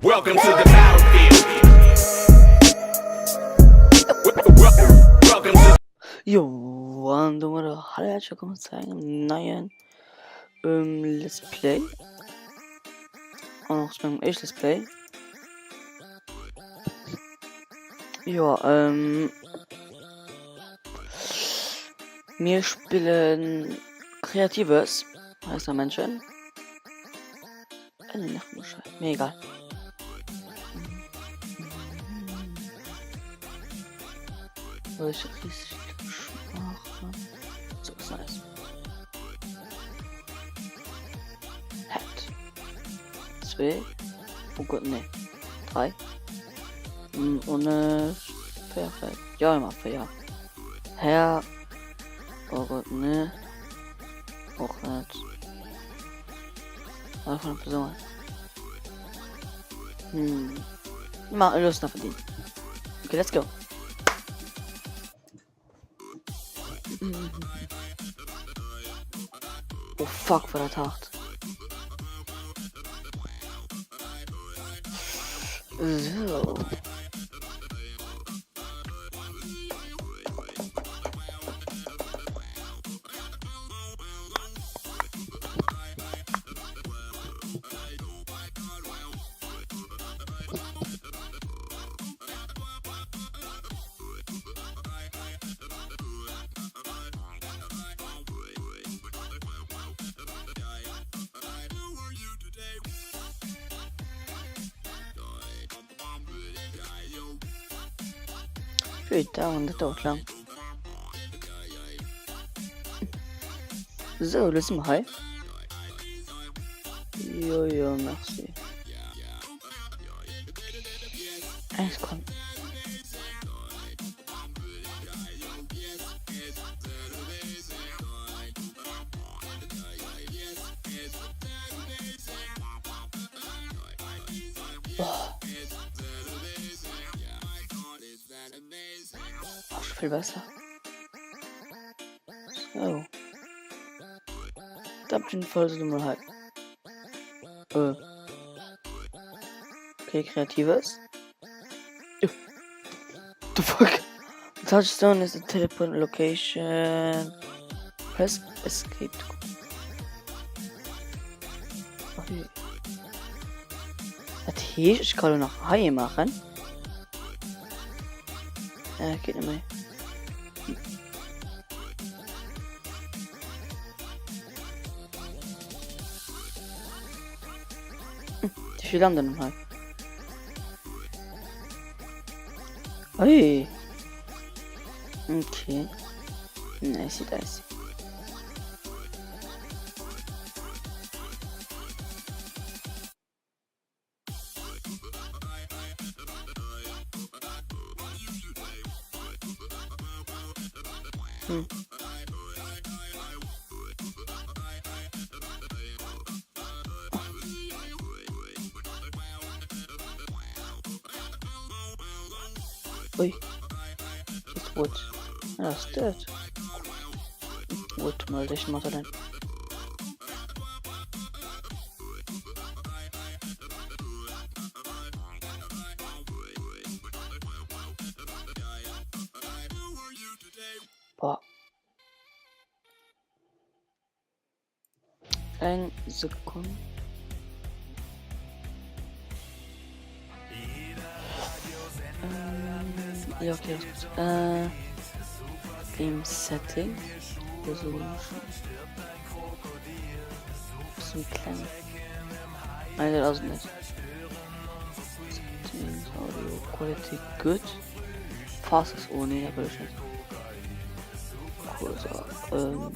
Welcome to the battlefield. Welcome to. Jo, und hallo, herzlich willkommen zu einem neuen Let's Play. Und noch zu meinem Let's Play. Ja, wir spielen Kreatives, heißt der Menschen. Nicht nur Scheiße, mir egal. Was ich richtig mache. So ist nice. Hat. 2. Oh Gott, ne. 3. Und perfekt. Ja, immer für ja. Herr. Oh Gott, ne. Auch nicht. Einfach eine Person. Mal Lust nach verdienen. Okay, let's go. Oh fuck, war das hart. So. Das dauert lang. So, lass mal hi. Jo, merci. Eins kommt. Viel besser. So. Da bin ich voll so mal halt. Okay, Kreatives. The fuck? Touchstone is a teleport location. Press escape. Okay. Das hier, ich kann noch Haie machen. Geht nicht mehr. Wie viel haben denn mal? Ui. Okay. Nice. Ui. Ist Wood. Ja, ist Dirt. Wood, mal dich mal dann. Boah. 1 Sekunde. Ja, okay. Game Settings. Resolution. So klein. Nein, das ist nicht. Settings, Audio Quality good. Fast ist ohne, aber ich nicht. Cool, so.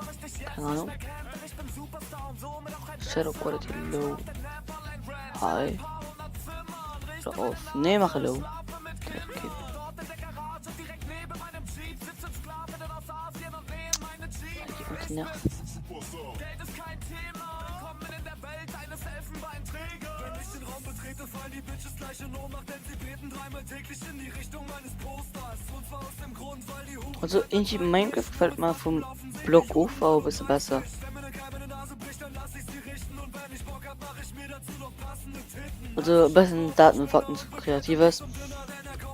Keine Ahnung. Shadow Quality low. High. Oder auf. Ne, mache low. Okay. Nerv. Also irgendwie Minecraft gefällt mir vom Block Ufer ein bisschen besser. Also ein bisschen Daten und Fakten zu Kreatives.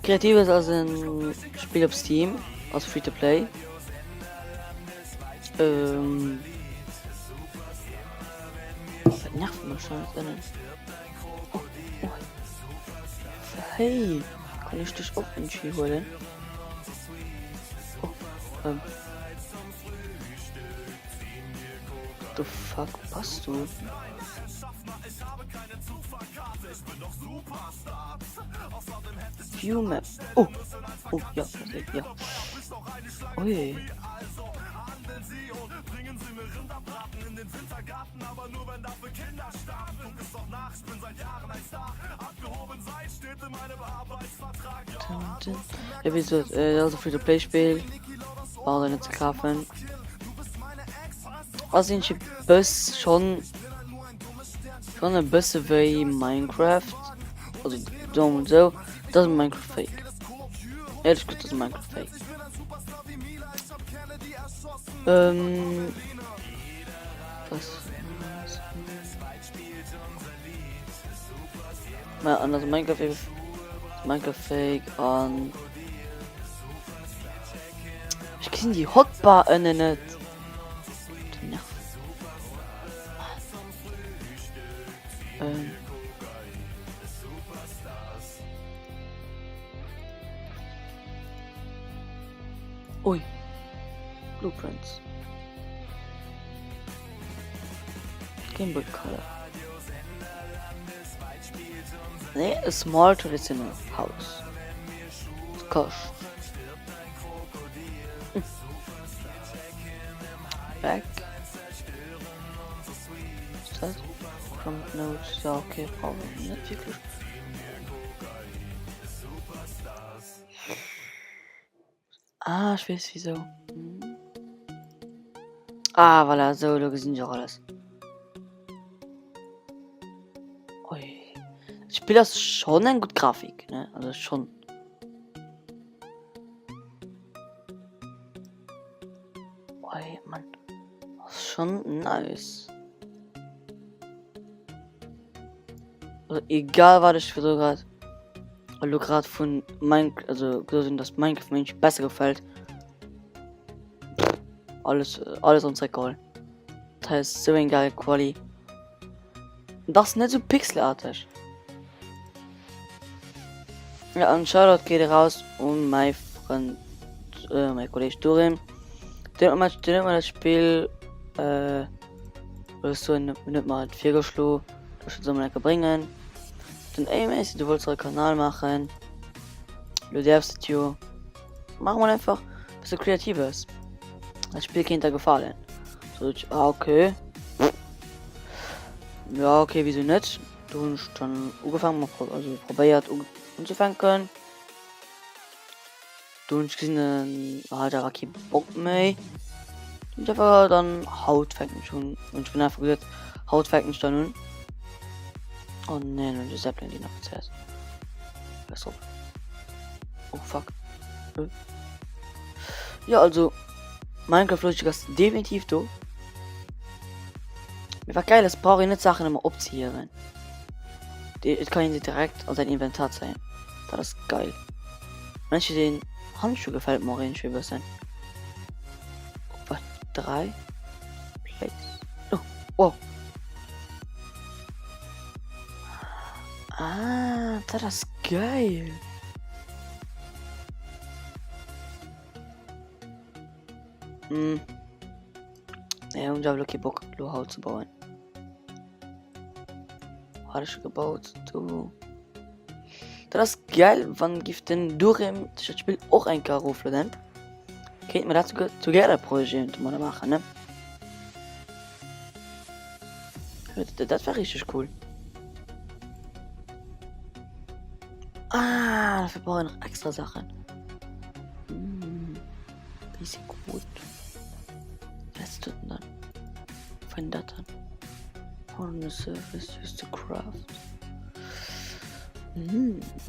Kreatives ist also ein Spiel auf Steam, aus Free-to-Play. Was nervt mich schon? Oh, oh. Hey, kann ich dich auch in Ski holen? Oh, the fuck passt du? View Map. Oh, oh, ja, ja. Ui. Ja, wie gesagt, also Free-to-Play-Spiel. War da nicht zu kaufen. Was ich Bus schon ein bisschen wie Minecraft. Also dumm und so. Das ist Minecraft Fake. Ehrlich gesagt, das ist Minecraft Fake. Was? Mal anders Minecraft Fake an. Ich kenne die Hotbar nicht. Ui. Blueprints. Game Boy Color. Nee, a small traditional house. Gosh. Back. Ist das? From Notes. Ja, okay, brauchen wir nicht wirklich. Ah, ich weiß wieso. Ah, voilà, so, da sind ja alles. Ui. Das Spiel hat schon eine gute Grafik, ne? Also schon. Ui, Mann. Das ist schon nice. Also egal, was ich für so gerade. Weil du gerade von Minecraft, also dass Minecraft Mensch besser gefällt. Alles uns egal. Das heißt, so ein geile Quali. Das ist nicht so pixelartig. Ja, und Shoutout geht raus und mein Freund, mein Kollege Durim. Den hat man das Spiel, so nicht mal 4 geschlagen. Das soll man bringen. Dann, ey, Messi, du wolltest einen Kanal machen. Du darfst ja. Machen wir einfach ein bisschen Kreatives. Das Spiel könnte dir gefallen. So, okay. Ja, okay, wieso nicht? Du hast dann angefangen, also probiert anzufangen können. Du hast gesehen, halt einfach keinen Bock mehr. Und einfach dann Hautfängen schon. Und ich bin einfach gesagt, Hautfängen dann. Oh ne, nur die Zeppelin, die noch erzählt. Was auf? Oh fuck. Ja, also Minecraft lustig ist definitiv do. Mir war geil, dass brauche ich nicht Sachen immer abziehen. Ich kann sie direkt aus seinem Inventar sein. Das ist geil. Manche den Handschuh gefällt mir auch schön sein. Was? 3 Place. Oh, wow. Ah, das ist geil. Ja, und ich habe wirklich Bock, Haus zu bauen. Hatte ich gebaut, du. Das ist geil, wann gibt denn durch das Spiel auch ein Karo für den? Kennt man dazu together Projekt mal machen, ne? Das wäre richtig cool. Ah, dafür brauche ich noch extra Sachen. Bisschen gut. Was tut denn dann? Von das dann? On the surface used to craft.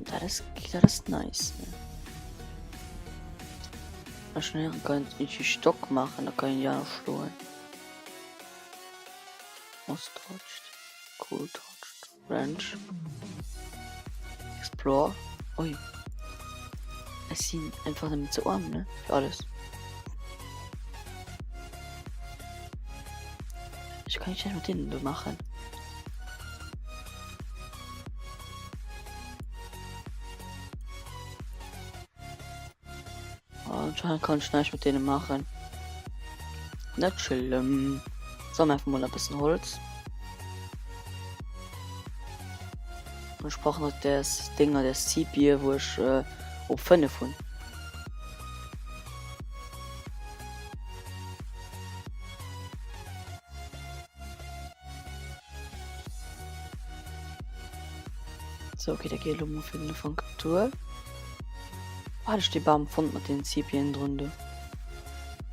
Das ist nice. Ne? Na schnell kann ich Stock machen, da kann ich ja noch schlagen. Was touched? Cool touched. Ranch. Explore. Ui. Es sind einfach damit zu arm, ne? Für alles. Ich kann nicht mit denen machen. Anscheinend kann ich nicht mit denen machen. Nicht schlimm. So, einfach mal ein bisschen Holz. Und ich brauche noch das Ding, das Zipier, wo ich auf 5 von. So, okay, der geht um für eine von Kaptur. Ah, da steht beim Fund mit den Zipien drunter.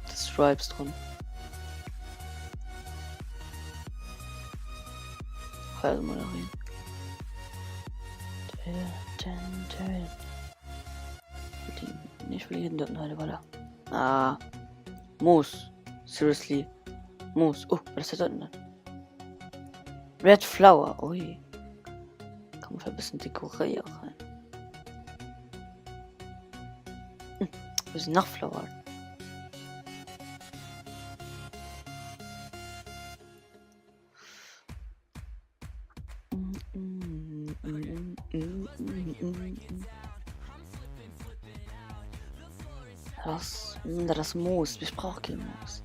Das Stripes drin. Also mal da rein. Ich will jeden dort heute weiter. Ah. Moos. Seriously. Moos. Oh, was ist das denn? Red Flower. Ui. Kann man ein bisschen dekorieren. Wir sind nach Flower. Das Moos. Ich brauche kein Moos.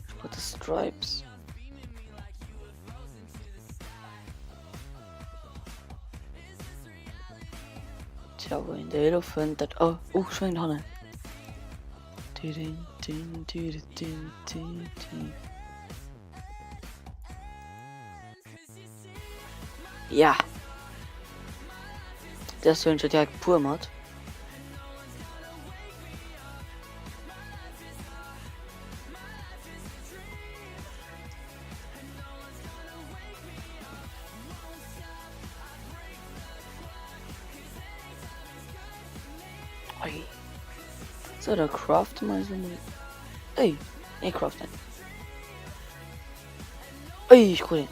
Ich brauche das Stripes. Tja, wo in der Elephant das. Oh, schwingt Hanne. Ja. Das wünscht direkt pur matt. So, der Craft mal so. Ey, Craft nicht. Ey, ich cool.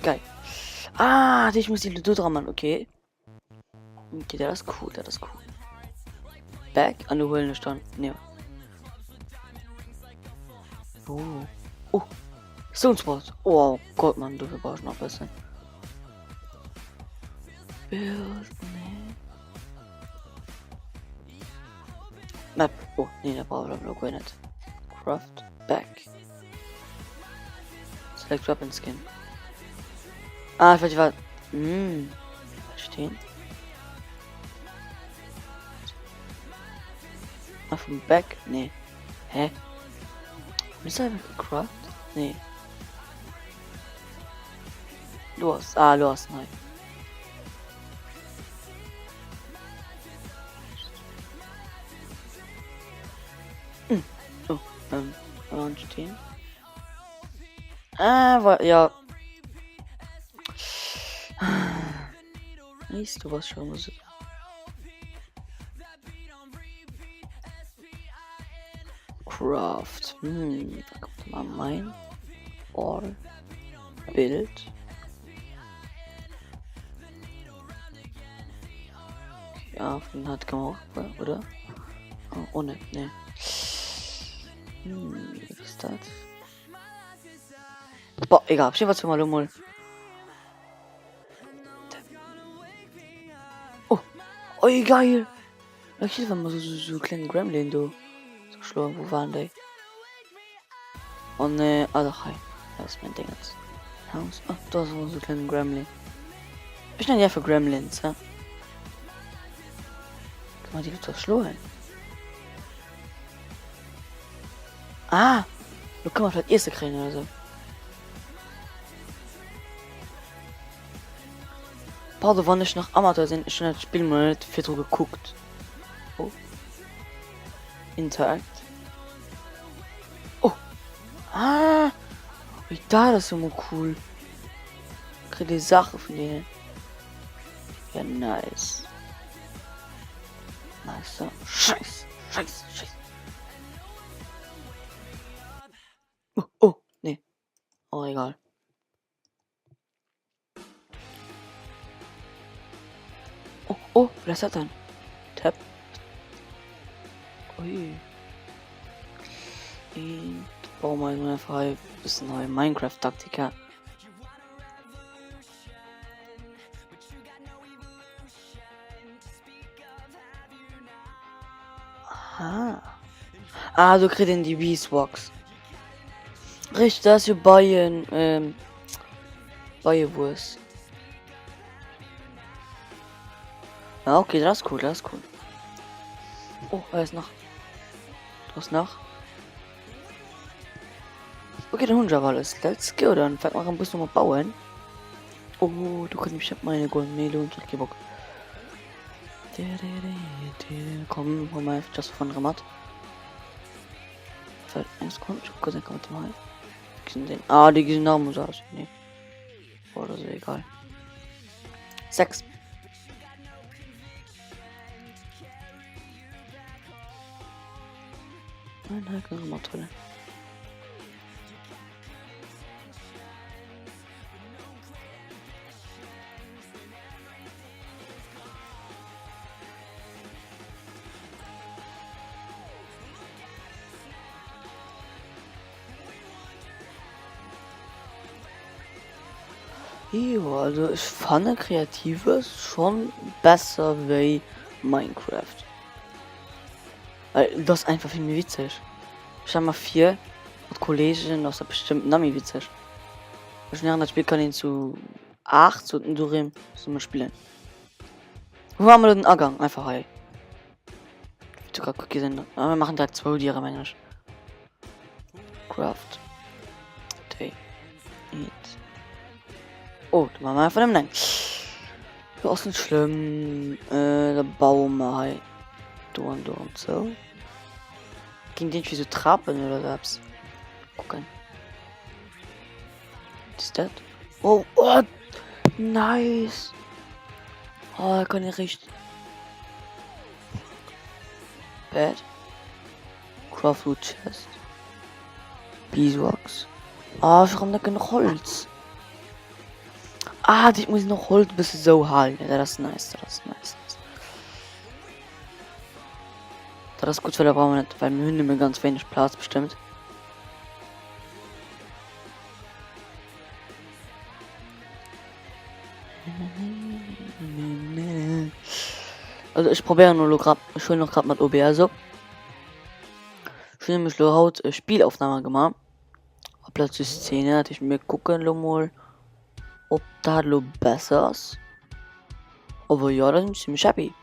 Geil. Ah, ich muss die Ludo dran machen, okay. Okay, das ist cool, das ist cool. Back an der Höhlen stand. Ne. Oh. Stone Spot. Oh Gott, Mann, du brauchst noch besser. Map. Oh, nee, da brauchen wir noch nicht. Craft. Back. Select Weapon Skin. Ah, ich weiß. Stehen. Auf dem Back? Nee. Hä? Ist er einfach gecraft? Nee. Los. Nein. So, stehen. Ja. Weißt du was schon muss? Craft. Da kommt mal mein Bild. Ja, von hat kann man auch, oder? Oh, ohne, ne. Was ist das? Boah, egal, ich was für mal. Oh, geil! Okay, wenn man so kleinen Gremlin, du. So schlau, wo waren die? Oh ne, hi. Das ist mein Ding jetzt. Haus. Oh, da ist so ein kleiner Gremlin. Ich nenne ja für Gremlins, ja. Kann man die doch schlagen? Ah! Du kannst man vielleicht erste kriegen oder so. Pardon, wann ich noch Amateur sind, ich schon das Spiel mal nicht viel so geguckt. Oh. Interact. Oh. Ah. Wie da, das ist immer cool. Krieg die Sache von denen. Ja, nice. Nice. So. Scheiß. Oh, nee. Oh, egal. Oh, was hat dann? Tab. Ui. Und bauen wir mal einfach ein bisschen neue Minecraft-Taktika. Aha. Ah, du kriegst in die Beeswax. Richtig, das ist Bayern, Bayerwurst. Ja, okay, das ist cool, das ist cool. Oh, er ist noch. Was noch? Okay, der Hund aber alles. Let's go, dann fängt man ein bisschen mal bauen. Oh, du kannst mich, ich hab meine Golden Melon und ich Bock. Komm, hol mal just von Ramat. Fällt 1 Sekunden, ich gucke, kommt mal. Ah, die gehen Namen aus. Nee. Oder so, egal. 6. Nein, kann mal toll. Ja, also ich fand Kreatives schon besser wie Minecraft. Weil das einfach viel mehr witzig. Ich habe mal 4 mit Kollegen aus der bestimmten Nami witzig. Ich das Spiel kann ihn zu 8 zu Durim zum spielen. Wo haben wir den Agang? Einfach hey. Sogar Cookie sind. Aber wir machen da 2 Tiere, meine ich. Craft. Day. Eat. Oh, da machen wir einfach dem Nein. Ja, ist nicht schlimm. Da bauen wir halt. Du und so. Ging den wie so Trappen oder was? Gucken. Was ist das? Oh, oh, nice. Oh, da kann ich richtig. Bad. Craftwood Chest. Beeswax. Ah, wir haben da genug Holz. Ah, ich muss noch Holz bis so halten. Ja, das ist nice, das ist nice. Das ist gut, weil da brauchen wir nicht, weil wir Hunde mir ganz wenig Platz bestimmt. Also ich probiere nur gerade, ich will noch gerade mit OBS so. Ich will nämlich nur heute Spielaufnahme gemacht. Auf plötzlich Szene, hatte ich mir gucken mal, ob da besser ist. Aber ja, das ist ziemlich happy.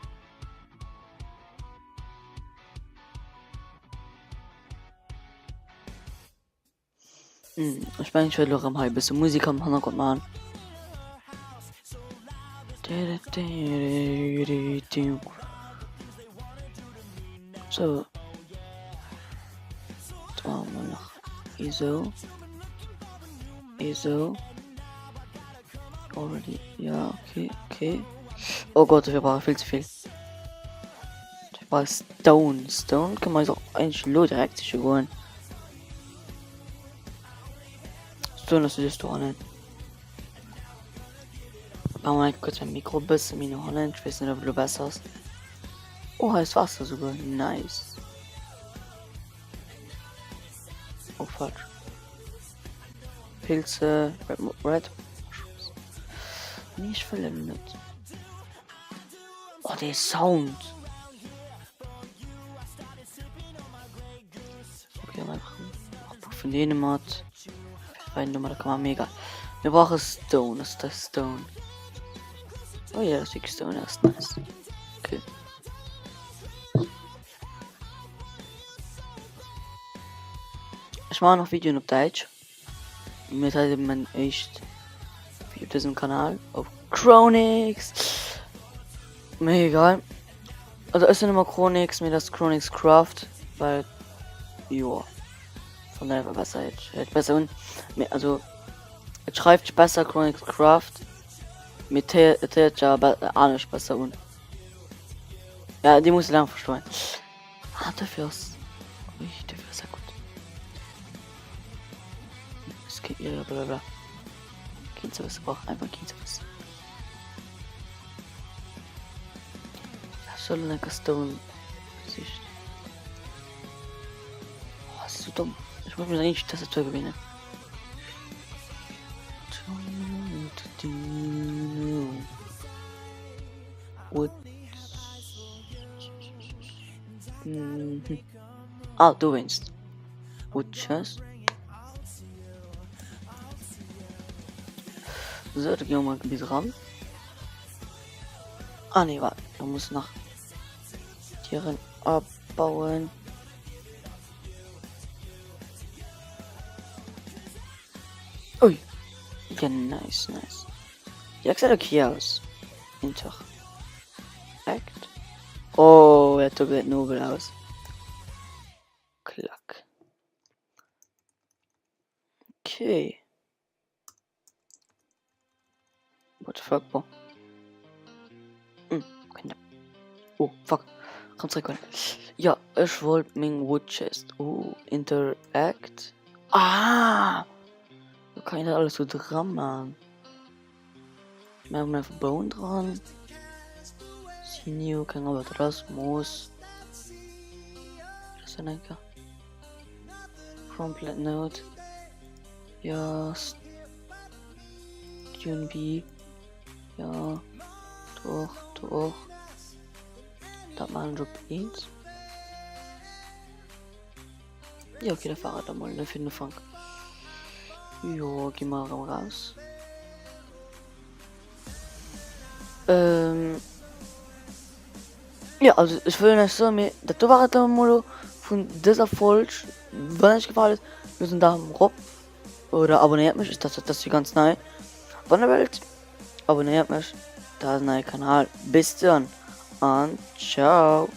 Ich meine, ich werde noch ein bisschen Musik am Hintergrund machen. So. Da haben wir noch ISO. Already. Ja, okay. Oh Gott, wir brauchen viel zu viel. Ich brauche Stone. Stone kann man auch eigentlich nur direkt sich holen. Stone ist das doch nicht. Machen wir kurz ein Mikro bis in meine Holland. Ich weiß nicht, ob du besser hast. Oh, heißt Wasser sogar. Nice. Oh, falsch. Pilze. Red. Nicht verwendet. Oh, der Sound. Okay, einfach von denen Mod. Da kann man mega. Wir brauchen Stone. Das ist das Stone. Oh ja, das ist Stone. Das ist nice. Okay. Ich mache noch Video auf Deutsch. Mit halt man echt auf diesem Kanal auf Chronix. Mir egal. Also ist ja immer Chronix, mir das Chronix Craft, weil jo. Von daher besser jetzt besser und also es schreibt besser Chronix Craft mit ja nicht besser und ja, die muss ich lang verstehen. Ah, dafür ist sehr gut. Es geht ja blablabla. Kind was braucht einfach Kind was. soll eine Custom Sicht. Oh, das ist so dumm. Ich muss mir eigentlich die Tastatur gewinnen. What? Ah, du willst. Witches. So, da gehen wir mal ein bisschen ran. Ah ne, warte. Man muss nach Tieren abbauen. Ui. Ja, nice. Ja, sieht okay aus. Interact. Oh, er tut geht nobel aus. Klack. Okay. What the fuck, boah. Oh, fuck. Komm zurück. Ja, ich wollte mein Woodchest. Oh, Interact. Ah! Da kann ich das alles so dran machen. Wir haben einfach Bone dran. Sinew, kein aber das muss. Das ist ein Complete Note. Ja. QNB. Ja. Doch. Da machen wir Beats. Ja, okay, der Fahrrad da mal, der findet Frank. Jo, geh mal raus. Ja, also ich will nicht so mehr. Das war der Molo von dieser Folge. Wenn euch gefallen ist, wir sind da Rob. Oder abonniert mich, ist das hier ganz neu. Von der Welt. Abonniert mich. Da ist ein neuer Kanal. Bis dann. Und ciao.